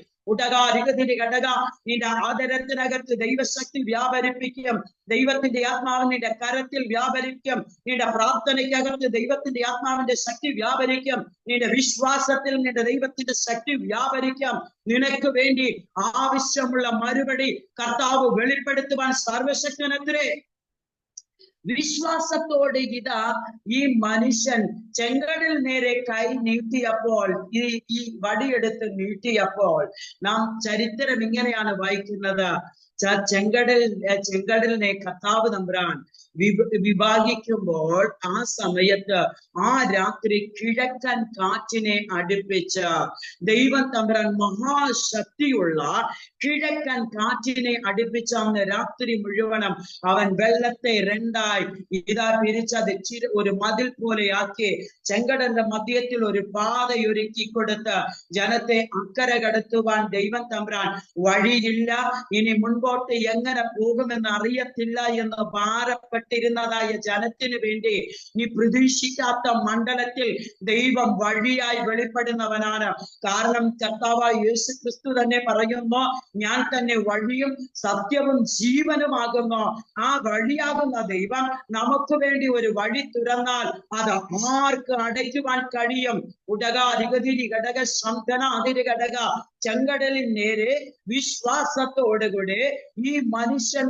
നിന്റെ ആദരത്തിനകത്ത് ദൈവശക്തി വ്യാപരിപ്പിക്കും. ദൈവത്തിന്റെ ആത്മാവ് നിന്റെ കരത്തിൽ വ്യാപരിക്കും. നിന്റെ പ്രാർത്ഥനയ്ക്കകത്ത് ദൈവത്തിന്റെ ആത്മാവിന്റെ ശക്തി വ്യാപരിക്കും. നിന്റെ വിശ്വാസത്തിൽ നിന്റെ ദൈവത്തിന്റെ ശക്തി വ്യാപരിക്കും. നിനക്ക് വേണ്ടി ആവശ്യമുള്ള മറുപടി കർത്താവ് വെളിപ്പെടുത്തുവാൻ സർവശക്തനത്രേ. വിശ്വാസത്തോടെ ഇതാ ഈ മനുഷ്യൻ ചെങ്കടൽ നേരെ കൈ നീട്ടിയപ്പോൾ, ഈ വടിയെടുത്ത് നീട്ടിയപ്പോൾ നാം ചരിത്രം ഇങ്ങനെയാണ് വായിക്കുന്നത്. ചെങ്കടലിനെ കർത്താവ് തമ്പുരാൻ വിഭാഗിക്കുമ്പോൾ ആ സമയത്ത് ആ രാത്രി കിഴക്കൻ കാറ്റിനെ അടുപ്പിച്ച് ദൈവം തമ്പുരാൻ മഹാശക്തിയുള്ള കിഴക്കൻ കാറ്റിനെ അടുപ്പിച്ച അന്ന് രാത്രി മുഴുവനും അവൻ വെള്ളത്തെ രണ്ടായി ഇതാ പിരിച്ചത് ഒരു മതിൽ പോലെയാക്കി ചെങ്കടലിന്റെ മധ്യത്തിൽ ഒരു പാതയൊരുക്കി കൊടുത്ത് ജനത്തെ അക്കരെ കടത്തുവാൻ ദൈവം തമ്പുരാൻ വഴിയില്ല, ഇനി മുൻപോട്ട് എങ്ങനെ പോകുമെന്ന് അറിയത്തില്ല എന്ന് ഭാരപ്പെട്ടിരുന്നതായ ജനത്തിന് വേണ്ടി നീ പ്രതീക്ഷിക്കാത്ത മണ്ഡലത്തിൽ ദൈവം വഴിയായി വെളിപ്പെടുന്നവനാണ്. കാരണം കർത്താവായ യേശു ക്രിസ്തു തന്നെ പറയുന്നു, ഞാൻ തന്നെ വഴിയും സത്യവും ജീവനുമാകുന്നു. ആ വഴിയാകുന്ന ദൈവം നമുക്ക് വേണ്ടി ഒരു വഴി തുറന്നാൽ അത് ആർക്ക് അടയ്ക്കുവാൻ കഴിയും? ചെങ്കടലിൽ നേരെ വിശ്വാസത്തോടുകൂടെ ഈ മനുഷ്യൻ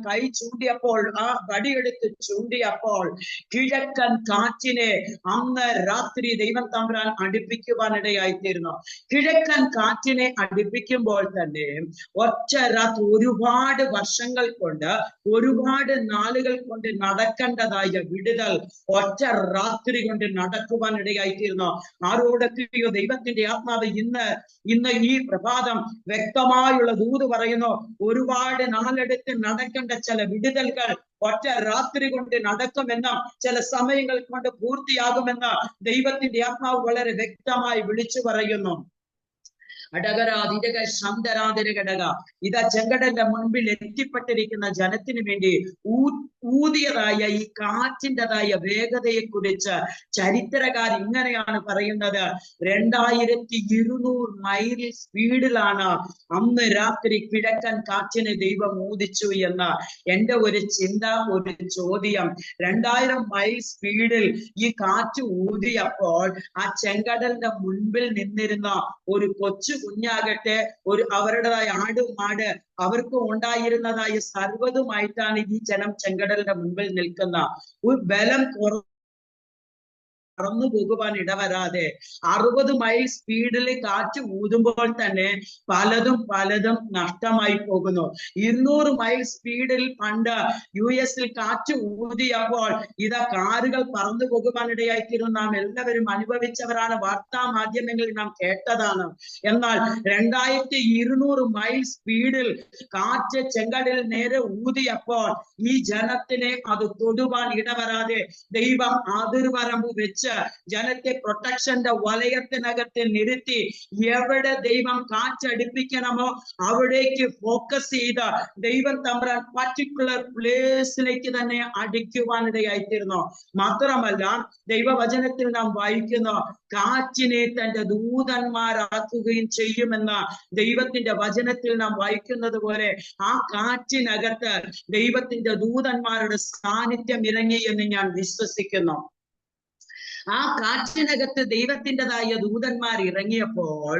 കൈ ചൂണ്ടിയപ്പോൾ, ആ വടിയെടുത്ത് ചൂണ്ടിയപ്പോൾ കിഴക്കൻ കാറ്റിനെ അന്ന് രാത്രി ദൈവം തമ്പുരാൻ അടുപ്പിക്കുവാനിടയായിത്തീരുന്നു. കിഴക്കൻ കാറ്റിനെ അടുപ്പിക്കുമ്പോൾ തന്നെ ഒറ്റ രാത്രി ഒരുപാട് വർഷങ്ങൾ കൊണ്ട്, ഒരുപാട് നാളുകൾ കൊണ്ട് നടക്കേണ്ടതായ വിടുതൽ ഒറ്റ രാത്രി കൊണ്ട് നടക്കുവാനിടയായിത്തീരുന്നു. ആരോടൊക്കെയോ ദൈവത്തിന്റെ ആത്മാവ് ഇന്ന് ഈ പ്രഭാതം വ്യക്തമായുള്ള ദൂത് പറയുന്നു. ഒരുപാട് നാളെടുത്ത് നടക്കേണ്ട ചില വിടുതലുകൾ ഒറ്റ രാത്രി കൊണ്ട് നടക്കുമെന്നും ചില സമയങ്ങൾ കൊണ്ട് പൂർത്തിയാകുമെന്ന് ദൈവത്തിന്റെ ആത്മാവ് വളരെ വ്യക്തമായി വിളിച്ചു പറയുന്നു. ഇതാ ചെങ്കടലിന്റെ മുൻപിൽ എത്തിപ്പെട്ടിരിക്കുന്ന ജനത്തിന് വേണ്ടി ഊതിയതായ ഈ കാറ്റിൻ്റെതായ വേഗതയെ കുറിച്ച് ചരിത്രകാർ ഇങ്ങനെയാണ് പറയുന്നത്. 2200 മൈൽ സ്പീഡിലാണ് അന്ന് രാത്രി കിഴക്കൻ കാറ്റിനെ ദൈവം ഊതിച്ചു എന്ന്. എന്റെ ഒരു ചിന്ത, ഒരു ചോദ്യം, 2000 മൈൽ സ്പീഡിൽ ഈ കാറ്റ് ഊതിയപ്പോൾ ആ ചെങ്കടലിന്റെ മുൻപിൽ നിന്നിരുന്ന ഒരു കൊച്ചു കുഞ്ഞാകട്ടെ, അവരുടേതായ ആടും മാട് അവർക്ക് ഉണ്ടായിരുന്നതായ സർവ്വതുമായിട്ടാണ് ഈ ജനം ചെങ്കടലിന്റെ മുൻപിൽ നിൽക്കുന്ന. ഒരു ബലം പറന്നു പോകുവാൻ ഇടവരാതെ 60 മൈൽ സ്പീഡിൽ കാറ്റ് ഊതുമ്പോൾ തന്നെ പലതും നഷ്ടമായി പോകുന്നു. 200 മൈൽ സ്പീഡിൽ പണ്ട് US കാറ്റ് ഊതിയപ്പോൾ ഇതാ കാറുകൾ പറന്നു പോകുവാനിടയായിത്തീരുന്നു. നാം എല്ലാവരും അനുഭവിച്ചവരാണ്, വാർത്താ മാധ്യമങ്ങളിൽ നാം കേട്ടതാണ്. എന്നാൽ 2200 മൈൽ സ്പീഡിൽ കാറ്റ് ചെങ്കടലിൽ നേരെ ഊതിയപ്പോൾ ഈ ജനത്തിനെ അത് തൊടുവാൻ ഇടവരാതെ ദൈവം അതിർവരമ്പ് വെച്ച് ജനത്തെ പ്രൊട്ടക്ഷന്റെ വലയത്തിനകത്ത് നിർത്തി എവിടെ ദൈവം കാറ്റടിപ്പിക്കണമോ അവിടേക്ക് ഫോക്കസ് ചെയ്ത് ദൈവം തമ്പുരാൻ പർട്ടിക്കുലർ പ്ലേസിലേക്ക് തന്നെ അടിക്കുവാനിടയായിത്തീരുന്നു. മാത്രമല്ല ദൈവവചനത്തിൽ നാം വായിക്കുന്നു, കാറ്റിനെ തന്റെ ദൂതന്മാരാക്കുകയും ചെയ്യുമെന്ന് ദൈവത്തിന്റെ വചനത്തിൽ നാം വായിക്കുന്നത് പോലെ ആ കാറ്റിനകത്ത് ദൈവത്തിന്റെ ദൂതന്മാരുടെ സാന്നിധ്യം ഇറങ്ങി എന്ന് ഞാൻ വിശ്വസിക്കുന്നു. ആ കാറ്റിനകത്ത് ദൈവത്തിൻ്റെതായ ദൂതന്മാർ ഇറങ്ങിയപ്പോൾ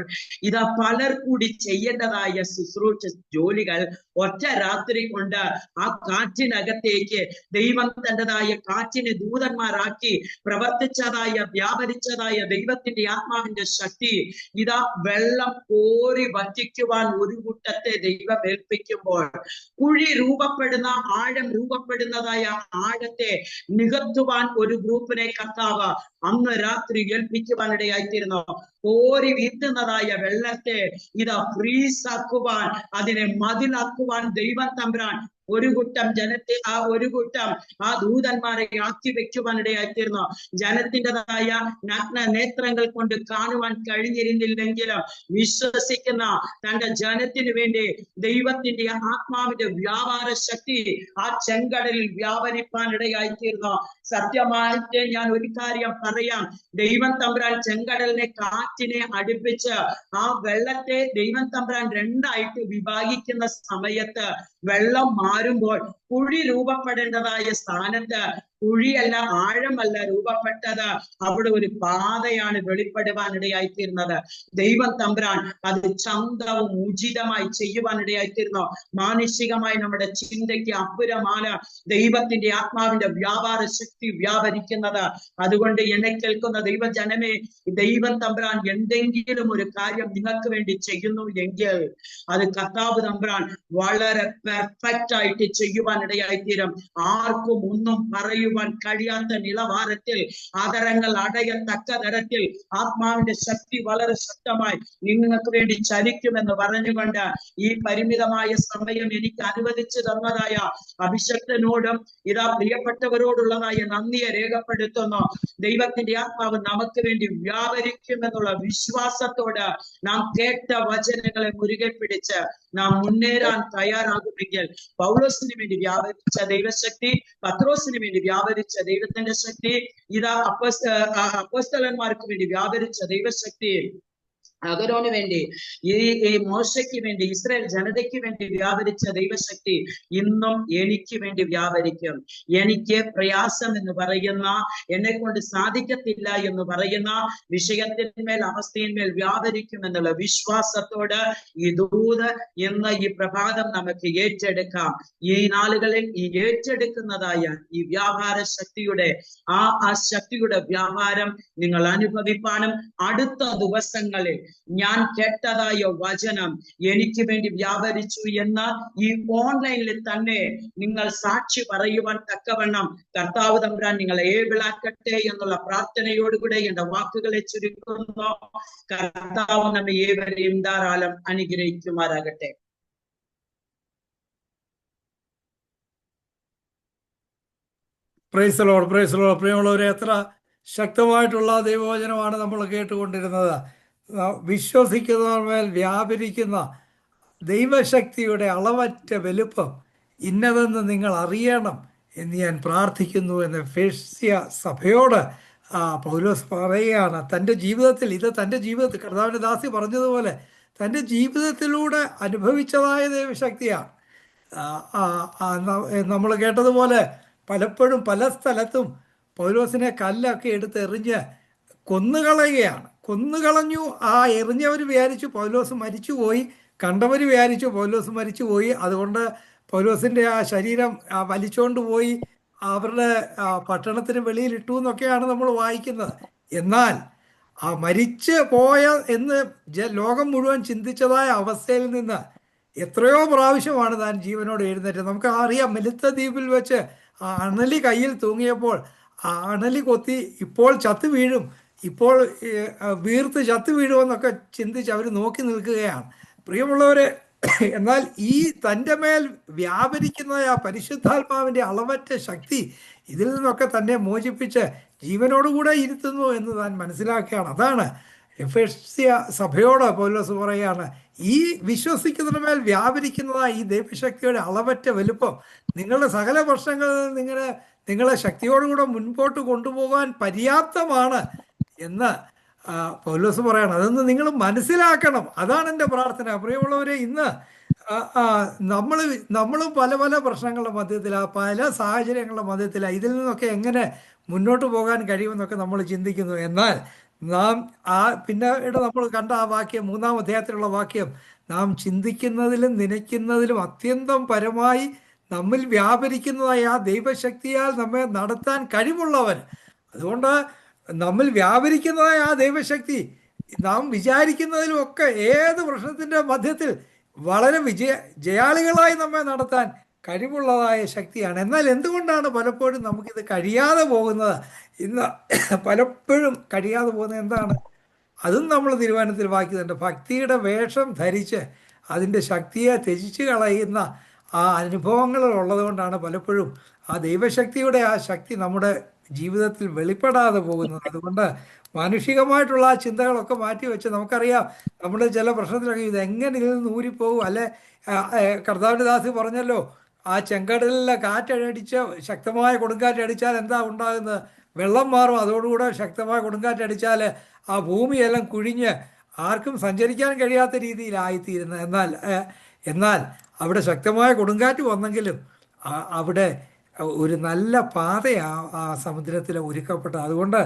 ഇതാ പലർ കൂടി ചെയ്യേണ്ടതായ ശുശ്രൂഷ ജോലികൾ ഒറ്റ രാത്രി കൊണ്ട് ആ കാറ്റിനകത്തേക്ക് ദൈവം തൻ്റെതായ കാറ്റിനെ ദൂതന്മാരാക്കി പ്രവർത്തിച്ചതായ വ്യാപരിച്ചതായ ദൈവത്തിന്റെ ആത്മാവിന്റെ ശക്തി ഇതാ വെള്ളം കോരി വറ്റിക്കുവാൻ ഒരു കൂട്ടത്തെ ദൈവം ഏൽപ്പിക്കുമ്പോൾ കുഴി രൂപപ്പെടുന്ന ആഴം രൂപപ്പെടുന്നതായ ആഴത്തെ നികത്തുവാൻ ഒരു ഗ്രൂപ്പിനെ കർത്താവ് അന്ന് രാത്രി ഏൽപ്പിക്കുവാനിടയായിത്തീരുന്നു. കോരി വീട്ടുന്നതായ വെള്ളത്തെ ഇതാ ഫ്രീസ് ആക്കുവാൻ, അതിനെ മതിലാക്കുവാൻ ദൈവം തമ്പുരാൻ ഒരു കൂട്ടം ജനത്തെ ആ ദൂതന്മാരെ ആക്കി വെക്കുവാനിടയായിത്തീർന്നു. ജനത്തിൻ്റെതായ നഗ്ന നേത്രങ്ങൾ കൊണ്ട് കാണുവാൻ കഴിഞ്ഞിരുന്നില്ലെങ്കിലും വിശ്വസിക്കുന്ന തന്റെ ജനത്തിന് വേണ്ടി ദൈവത്തിന്റെ ആത്മാവിന്റെ വ്യാപാര ശക്തി ആ ചെങ്കടലിൽ വ്യാപരിപ്പാനിടയായിത്തീർന്നു. സത്യമായിട്ട് ഞാൻ ഒരു കാര്യം പറയാം. ദൈവം തമ്പുരാൻ ചെങ്കടലിനെ കാറ്റിനെ അടുപ്പിച്ച് ആ വെള്ളത്തെ ദൈവം തമ്പുരാൻ രണ്ടായിട്ട് വിഭാഗിക്കുന്ന സമയത്ത് വെള്ളം മാറുമ്പോൾ കുഴി രൂപപ്പെടേണ്ടതായ സ്ഥാനത്ത് കുഴിയല്ല, ആഴമല്ല രൂപപ്പെട്ടത്. അവിടെ ഒരു പാതയാണ് വെളിപ്പെടുവാനിടയായിത്തീർന്നത്. ദൈവം തമ്പുരാൻ അത് ചന്തവും ഉചിതമായി ചെയ്യുവാനിടയായിത്തീർന്നു. മാനുഷികമായി നമ്മുടെ ചിന്തയ്ക്ക് അപ്പുറമാണ് ദൈവത്തിന്റെ ആത്മാവിന്റെ വ്യാപാര ശക്തി വ്യാപരിക്കുന്നത്. അതുകൊണ്ട് എന്നെ കേൾക്കുന്ന ദൈവജനമേ, ദൈവം തമ്പുരാൻ എന്തെങ്കിലും ഒരു കാര്യം നിങ്ങൾക്ക് വേണ്ടി ചെയ്യുന്നു എങ്കിൽ അത് കർത്താവ് തമ്പുരാൻ വളരെ പെർഫെക്റ്റ് ആയിട്ട് ചെയ്യുവാനിടയായിത്തീരും. ആർക്കും ഒന്നും പറയുവാൻ കഴിയാത്ത നിലവാരത്തിൽ, ആദരങ്ങൾ അടയത്തക്ക തരത്തിൽ ആത്മാവിന്റെ ശക്തി വളരെ ശക്തമായി നിങ്ങൾക്ക് വേണ്ടി ചലിക്കുമെന്ന് പറഞ്ഞുകൊണ്ട് ഈ പരിമിതമായ സമയം എനിക്ക് അനുവദിച്ചു തന്നതായ അഭിഷക്തനോടും ഇതാ പ്രിയപ്പെട്ടവരോടുള്ളതായ നന്ദിയെ രേഖപ്പെടുത്തുന്നു. ദൈവത്തിന്റെ ആത്മാവ് നമുക്ക് വേണ്ടി വ്യാപരിക്കുമെന്നുള്ള വിശ്വാസത്തോട് നാം കേട്ട വചനങ്ങളെ മുറുകെ പിടിച്ച് നാം മുന്നേറാൻ തയ്യാറാകുമെങ്കിൽ പൗലോസിന് വേണ്ടി വ്യാപരിച്ച ദൈവശക്തി, പത്രോസിന് വേണ്ടി വ്യാപരിച്ച ദൈവത്തിന്റെ ശക്തി, ഇതാ അപ്പോസ്തലന്മാർക്ക് വേണ്ടി വ്യാപരിച്ച ദൈവശക്തി, അഹരോന് വേണ്ടി, ഈ മോശയ്ക്ക് വേണ്ടി, ഇസ്രായേൽ ജനതയ്ക്ക് വേണ്ടി വ്യാപരിച്ച ദൈവശക്തി ഇന്നും എനിക്ക് വേണ്ടി വ്യാപരിക്കും. എനിക്ക് പ്രയാസം എന്ന് പറയുന്ന, എന്നെ കൊണ്ട് സാധിക്കത്തില്ല എന്ന് പറയുന്ന വിഷയത്തിന്മേൽ, അവസ്ഥയിന്മേൽ വ്യാപരിക്കും എന്നുള്ള വിശ്വാസത്തോട് ഈ ദൂത് ഇന്ന് ഈ പ്രഭാതം നമുക്ക് ഏറ്റെടുക്കാം. ഈ നാളുകളിൽ ഈ ഏറ്റെടുക്കുന്നതായ ഈ വ്യാപാര ശക്തിയുടെ ആ ശക്തിയുടെ വ്യാപാരം നിങ്ങൾ അനുഭവിപ്പാനും അടുത്ത ദിവസങ്ങളിൽ ഞാൻ കേട്ടതായ വചനം എനിക്ക് വേണ്ടി വ്യാപരിച്ചു എന്ന് ഈ ഓൺലൈനിൽ തന്നെ നിങ്ങൾ സാക്ഷി പറയുവാൻ തക്കവണ്ണം കർത്താവ് തമ്പുരാൻ നിങ്ങളെ ഏവിളാക്കട്ടെ എന്നുള്ള പ്രാർത്ഥനയോടുകൂടെ എന്റെ വാക്കുകളെ ചുരുക്കുന്നു. കർത്താവ് നമ്മെ ഏവരെയും ധാരാളം അനുഗ്രഹിക്കുമാറാകട്ടെ. Praise the Lord, praise the Lord. പ്രിയമുള്ളവരെ, എത്ര ശക്തമായിട്ടുള്ള ദൈവവചനമാണ് നമ്മൾ കേട്ടുകൊണ്ടിരുന്നത്. വിശ്വസിക്കുന്നവന്മേൽ വ്യാപരിക്കുന്ന ദൈവശക്തിയുടെ അളവറ്റ വലുപ്പം ഇന്നതെന്ന് നിങ്ങൾ അറിയണം എന്ന് ഞാൻ പ്രാർത്ഥിക്കുന്നു എന്ന് എഫേസ്യ സഭയോട് പൗലോസ് പറയുകയാണ്. തൻ്റെ ജീവിതത്തിൽ, ഇത് തൻ്റെ ജീവിതത്തിൽ കർത്താവിൻ്റെ ദാസി പറഞ്ഞതുപോലെ തൻ്റെ ജീവിതത്തിലൂടെ അനുഭവിച്ചതായ ദൈവശക്തിയാണ്. നമ്മൾ കേട്ടതുപോലെ പലപ്പോഴും പല സ്ഥലത്തും പൗലോസിനെ കല്ലൊക്കെ എടുത്ത് എറിഞ്ഞ് കൊന്നുകളഞ്ഞു. ആ എറിഞ്ഞവർ വിചാരിച്ചു പൗലോസ് മരിച്ചുപോയി, കണ്ടവർ വിചാരിച്ചു പൗലോസ് മരിച്ചുപോയി. അതുകൊണ്ട് പൗലോസിൻ്റെ ആ ശരീരം വലിച്ചുകൊണ്ട് പോയി അവരുടെ പട്ടണത്തിന് വെളിയിലിട്ടു എന്നൊക്കെയാണ് നമ്മൾ വായിക്കുന്നത്. എന്നാൽ ആ മരിച്ച് പോയ എന്ന് ലോകം മുഴുവൻ ചിന്തിച്ചതായ അവസ്ഥയിൽ നിന്ന് എത്രയോ പ്രാവശ്യമാണ് താൻ ജീവനോട് എഴുന്നേറ്റത്. നമുക്ക് അറിയാം, മെലിത്ത ദ്വീപിൽ വെച്ച് ആ അണലി കയ്യിൽ തൂങ്ങിയപ്പോൾ ആ അണലി കൊത്തി ഇപ്പോൾ ചത്തു വീഴും, ഇപ്പോൾ വീർത്ത് ചത്തു വീഴുമെന്നൊക്കെ ചിന്തിച്ച് അവർ നോക്കി നിൽക്കുകയാണ്. പ്രിയമുള്ളവരെ, എന്നാൽ ഈ തൻ്റെ മേൽ വ്യാപരിക്കുന്ന ആ പരിശുദ്ധാത്മാവിൻ്റെ അളവറ്റ ശക്തി ഇതിൽ നിന്നൊക്കെ തന്നെ മോചിപ്പിച്ച് ജീവനോടുകൂടെ ഇരുത്തുന്നു എന്ന് താൻ മനസ്സിലാക്കുകയാണ്. അതാണ് എഫേസ്യ സഭയോട് പൗലോസ് പറയുകയാണ്, ഈ വിശ്വസിക്കുന്നതിന് മേൽ വ്യാപരിക്കുന്നതായ ഈ ദൈവശക്തിയുടെ അളവറ്റ വലുപ്പം നിങ്ങളുടെ സകല പ്രശ്നങ്ങളിൽ നിങ്ങളെ ശക്തിയോടുകൂടെ മുൻപോട്ട് കൊണ്ടുപോകാൻ പര്യാപ്തമാണ് എന്ന് പൗലോസ് പറയണം. അതൊന്ന് നിങ്ങൾ മനസ്സിലാക്കണം. അതാണ് എൻ്റെ പ്രാർത്ഥന. പ്രിയമുള്ളവരെ, ഇന്ന് നമ്മളും പല പല പ്രശ്നങ്ങളുടെ മധ്യത്തിലാണ്, പല സാഹചര്യങ്ങളുടെ മധ്യത്തിലാണ്. ഇതിൽ നിന്നൊക്കെ എങ്ങനെ മുന്നോട്ട് പോകാൻ കഴിയുമെന്നൊക്കെ നമ്മൾ ചിന്തിക്കുന്നു. എന്നാൽ നാം പിന്നീട് നമ്മൾ കണ്ട ആ വാക്യം, 3-ാം അധ്യായത്തിലുള്ള വാക്യം, നാം ചിന്തിക്കുന്നതിലും നനയ്ക്കുന്നതിലും അത്യന്തം പരമായി നമ്മിൽ വ്യാപരിക്കുന്നതായ ആ ദൈവശക്തിയാൽ നമ്മെ നടത്താൻ കഴിവുള്ളവൻ. അതുകൊണ്ട് നമ്മിൽ വ്യാപരിക്കുന്നതായ ആ ദൈവശക്തി നാം വിചാരിക്കുന്നതിലും ഒക്കെ ഏത് പ്രശ്നത്തിൻ്റെ മധ്യത്തിൽ വളരെ ജയാളികളായി നമ്മെ നടത്താൻ കഴിവുള്ളതായ ശക്തിയാണ്. എന്നാൽ എന്തുകൊണ്ടാണ് പലപ്പോഴും നമുക്കിത് കഴിയാതെ പോകുന്നത്? ഇന്ന് പലപ്പോഴും കഴിയാതെ പോകുന്നത് എന്താണ്? അതും നമ്മൾ തീരുമാനത്തിൽ വായിക്കുന്നുണ്ട്. ഭക്തിയുടെ വേഷം ധരിച്ച് അതിൻ്റെ ശക്തിയെ ത്യജിച്ച് കളയുന്ന ആ അനുഭവങ്ങൾ ഉള്ളതുകൊണ്ടാണ് പലപ്പോഴും ആ ദൈവശക്തിയുടെ ആ ശക്തി നമ്മുടെ ജീവിതത്തിൽ വെളിപ്പെടാതെ പോകുന്നത്. അതുകൊണ്ട് മാനുഷികമായിട്ടുള്ള ആ ചിന്തകളൊക്കെ മാറ്റി വെച്ച് നമുക്കറിയാം നമ്മുടെ ചില പ്രശ്നത്തിലൊക്കെ ഇതെങ്ങനെ ഇതിൽ നിന്ന് ഊരിപ്പോകും. അല്ലെ കർത്താവിൻ്റെ ദാസി പറഞ്ഞല്ലോ, ആ ചെങ്കടലിലെ കാറ്റടിച്ച് ശക്തമായ കൊടുങ്കാറ്റടിച്ചാൽ എന്താ ഉണ്ടാകുന്നത്? വെള്ളം മാറും. അതോടുകൂടെ ശക്തമായ കൊടുങ്കാറ്റടിച്ചാൽ ആ ഭൂമിയെല്ലാം കുഴിഞ്ഞ് ആർക്കും സഞ്ചരിക്കാൻ കഴിയാത്ത രീതിയിലായിത്തീരുന്നത്. എന്നാൽ അവിടെ ശക്തമായ കൊടുങ്കാറ്റ് വന്നെങ്കിലും അവിടെ ഒരു നല്ല പാതയാണ് ആ സമുദ്രത്തിൽ ഒരുക്കപ്പെട്ടത്. അതുകൊണ്ട്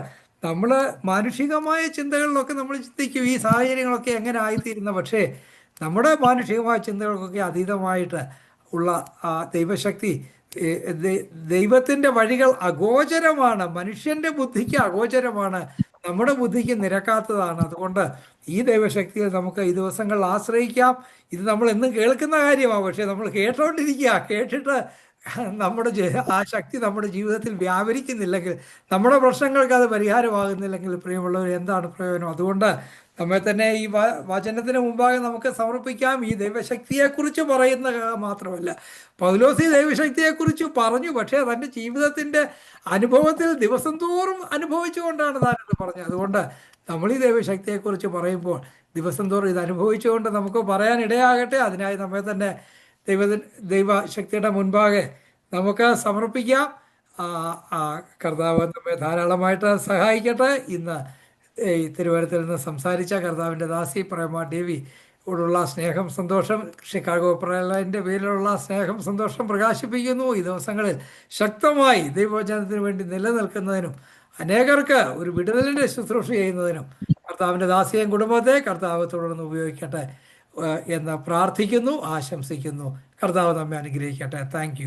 നമ്മൾ മാനുഷികമായ ചിന്തകളിലൊക്കെ നമ്മൾ ചിന്തിക്കും ഈ സാഹചര്യങ്ങളൊക്കെ എങ്ങനെ ആയിത്തീരുന്ന, പക്ഷേ നമ്മുടെ മാനുഷികമായ ചിന്തകൾക്കൊക്കെ അതീതമായിട്ട് ഉള്ള ആ ദൈവശക്തി, ദൈവത്തിൻ്റെ വഴികൾ അഗോചരമാണ്, മനുഷ്യൻ്റെ ബുദ്ധിക്ക് അഗോചരമാണ്, നമ്മുടെ ബുദ്ധിക്ക് നിരക്കാത്തതാണ്. അതുകൊണ്ട് ഈ ദൈവശക്തിയിൽ നമുക്ക് ഈ ദിവസങ്ങളിൽ ആശ്രയിക്കാം. ഇത് നമ്മൾ എന്നും കേൾക്കുന്ന കാര്യമാണ്, പക്ഷേ നമ്മൾ കേട്ടോണ്ടിരിക്കുക. കേട്ടിട്ട് നമ്മുടെ ആ ശക്തി നമ്മുടെ ജീവിതത്തിൽ വ്യാപരിക്കുന്നില്ലെങ്കിൽ, നമ്മുടെ പ്രശ്നങ്ങൾക്ക് അത് പരിഹാരമാകുന്നില്ലെങ്കിൽ, പ്രിയമുള്ളവർ, എന്താണ് പ്രയോജനം? അതുകൊണ്ട് നമ്മെ തന്നെ ഈ വചനത്തിന് മുമ്പാകെ നമുക്ക് സമർപ്പിക്കാം. ഈ ദൈവശക്തിയെക്കുറിച്ച് പറയുന്ന മാത്രമല്ല, പൗലോസ് ഈ ദൈവശക്തിയെക്കുറിച്ച് പറഞ്ഞു, പക്ഷേ തൻ്റെ ജീവിതത്തിൻ്റെ അനുഭവത്തിൽ ദിവസം തോറും അനുഭവിച്ചുകൊണ്ടാണ് താനത് പറഞ്ഞത്. അതുകൊണ്ട് നമ്മൾ ഈ ദൈവശക്തിയെക്കുറിച്ച് പറയുമ്പോൾ ദിവസം തോറും ഇത് അനുഭവിച്ചുകൊണ്ട് നമുക്ക് പറയാൻ ഇടയാകട്ടെ. അതിനായി നമ്മെ തന്നെ ദൈവശക്തിയുടെ മുൻപാകെ നമുക്ക് സമർപ്പിക്കാം. കർത്താവ് നമ്മെ ധാരാളമായിട്ട് സഹായിക്കട്ടെ. ഇന്ന് ഈ തിരുവനന്തപുരത്തിൽ നിന്ന് സംസാരിച്ച കർത്താവിൻ്റെ ദാസി പ്രേമ ദേവിയോടുള്ള സ്നേഹം, സന്തോഷം, ഷിക്കാഗോ പ്രേലൻ്റെ പേരിലുള്ള സ്നേഹം, സന്തോഷം പ്രകാശിപ്പിക്കുന്നു. ഈ ദിവസങ്ങളിൽ ശക്തമായി ദൈവവചനത്തിന് വേണ്ടി നിലനിൽക്കുന്നതിനും അനേകർക്ക് ഒരു വിടുതലിൻ്റെ ശുശ്രൂഷ ചെയ്യുന്നതിനും കർത്താവിൻ്റെ ദാസിയെയും കുടുംബത്തെ കർത്താവ് തുടർന്ന് ഉപയോഗിക്കട്ടെ എന്ന് പ്രാർത്ഥിക്കുന്നു, ആശംസിക്കുന്നു. കർത്താവ് നമ്മെ അനുഗ്രഹിക്കട്ടെ. Thank you.